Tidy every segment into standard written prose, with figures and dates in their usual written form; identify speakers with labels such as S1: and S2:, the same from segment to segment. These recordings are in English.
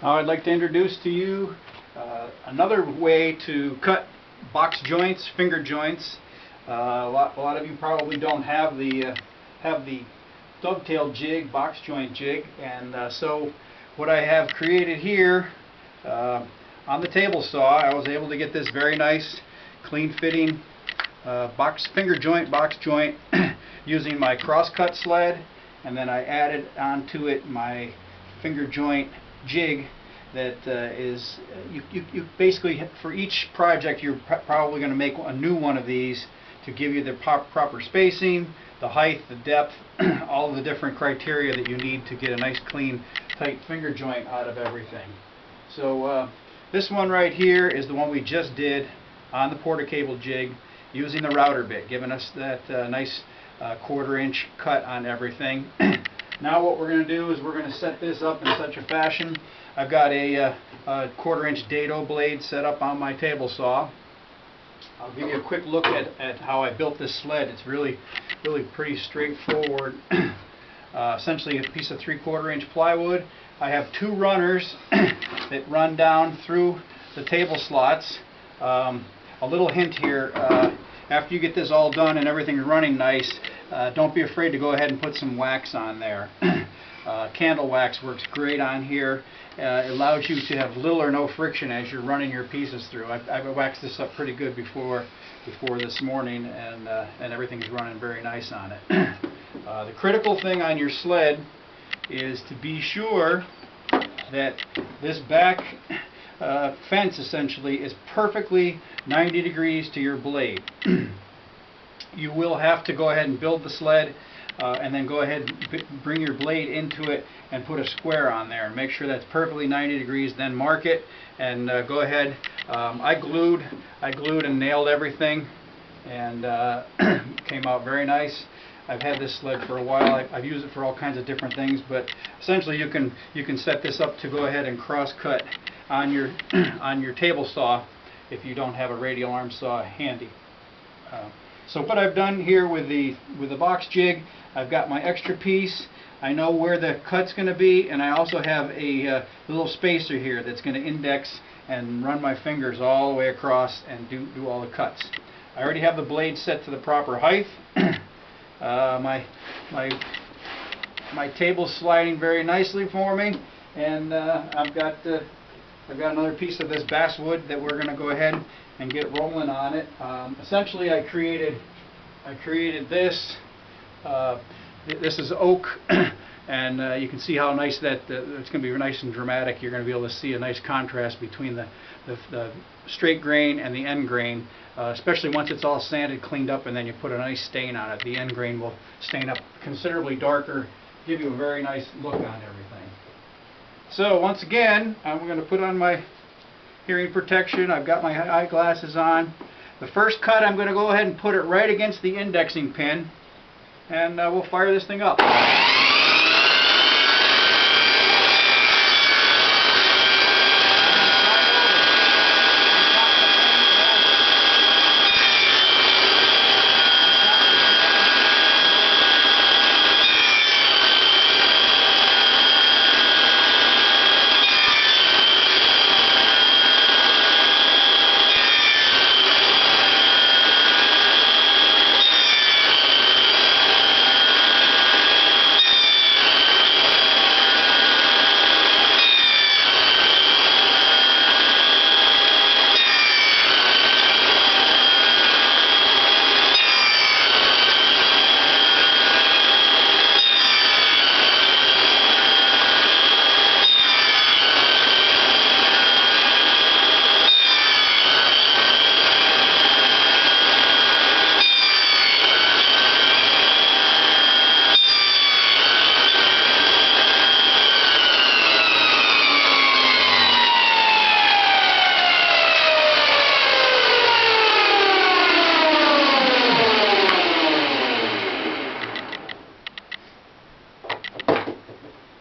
S1: Now I'd like to introduce to you another way to cut box joints, finger joints. A lot of you probably don't have the dovetail jig, box joint jig, and so what I have created here on the table saw, I was able to get this very nice, clean fitting finger joint, box joint using my cross-cut sled, and then I added onto it my finger joint jig that is, you basically, for each project you're probably going to make a new one of these to give you the proper spacing, the height, the depth, all of the different criteria that you need to get a nice clean tight finger joint out of everything. So this one right here is the one we just did on the Porta-Cable jig using the router bit, giving us that nice 1/4 inch cut on everything. Now what we're going to do is we're going to set this up in such a fashion. I've got a 1/4 inch dado blade set up on my table saw. I'll give you a quick look at how I built this sled. It's really pretty straightforward. Essentially a piece of 3/4 inch plywood. I have 2 runners that run down through the table slots. A little hint here, after you get this all done and everything running nice, don't be afraid to go ahead and put some wax on there. Candle wax works great on here. It allows you to have little or no friction as you're running your pieces through. I've waxed this up pretty good before this morning, and everything's running very nice on it. The critical thing on your sled is to be sure that this back fence essentially is perfectly 90 degrees to your blade. You will have to go ahead and build the sled and then go ahead and bring your blade into it and put a square on there and make sure that's perfectly 90 degrees, then mark it and go ahead. I glued and nailed everything, and came out very nice. I've had this sled for a while. I've used it for all kinds of different things, but essentially you can set this up to go ahead and cross cut on your on your table saw if you don't have a radial arm saw handy. So what I've done here with the box jig, I've got my extra piece. I know where the cut's going to be, and I also have a little spacer here that's going to index and run my fingers all the way across and do all the cuts. I already have the blade set to the proper height. My table's sliding very nicely for me, and I've got another piece of this basswood that we're going to go ahead and get rolling on it. Essentially, I created this. This is oak, and you can see how nice that it's going to be nice and dramatic. You're going to be able to see a nice contrast between the straight grain and the end grain, especially once it's all sanded, cleaned up, and then you put a nice stain on it. The end grain will stain up considerably darker, give you a very nice look on everything. So once again, I'm going to put on my hearing protection. I've got my eyeglasses on. The first cut, I'm going to go ahead and put it right against the indexing pin, and we'll fire this thing up.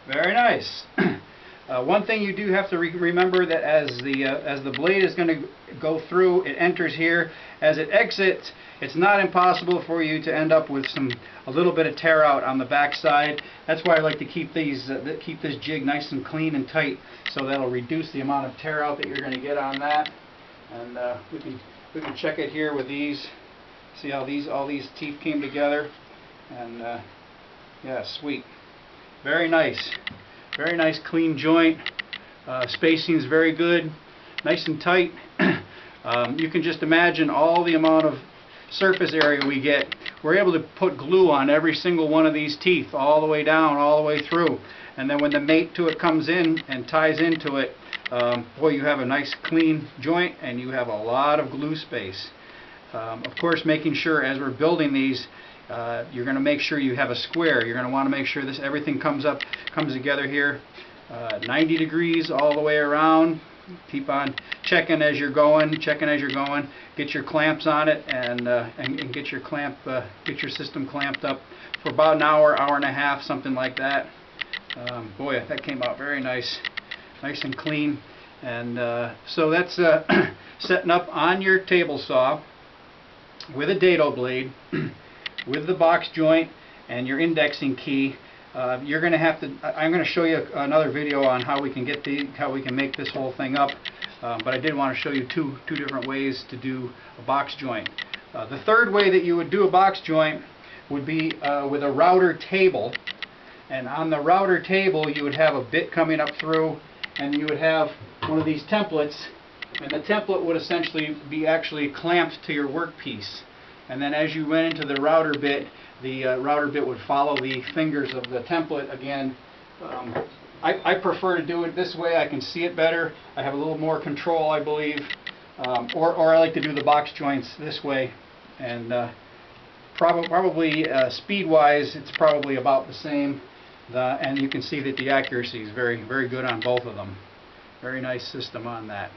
S1: Very nice. One thing you do have to remember that as the blade is going to go through, it enters here. As it exits, it's not impossible for you to end up with a little bit of tear out on the back side. That's why I like to keep these keep this jig nice and clean and tight, so that'll reduce the amount of tear out that you're going to get on that. And we can check it here with these. See how all these teeth came together, and yeah, sweet, very nice clean joint. Spacing's very good, nice and tight. You can just imagine all the amount of surface area we get. We're able to put glue on every single one of these teeth, all the way down, all the way through, and then when the mate to it comes in and ties into it, boy, you have a nice clean joint and you have a lot of glue space. Of course, making sure as we're building these, you're going to make sure you have a square. You're going to want to make sure everything comes together here 90 degrees all the way around. Keep on checking as you're going, get your clamps on it, and get your system clamped up for about an hour, hour and a half, something like that. Boy, that came out very nice and clean. And so that's setting up on your table saw with a dado blade, with the box joint and your indexing key. You're going to have to. I'm going to show you another video on how we can make this whole thing up. But I did want to show you two different ways to do a box joint. The third way that you would do a box joint would be with a router table. And on the router table, you would have a bit coming up through, and you would have one of these templates. And the template would essentially be actually clamped to your workpiece. And then as you went into the router bit would follow the fingers of the template again. I prefer to do it this way. I can see it better. I have a little more control, I believe. Or I like to do the box joints this way. And probably speed-wise, it's probably about the same. And you can see that the accuracy is very, very good on both of them. Very nice system on that.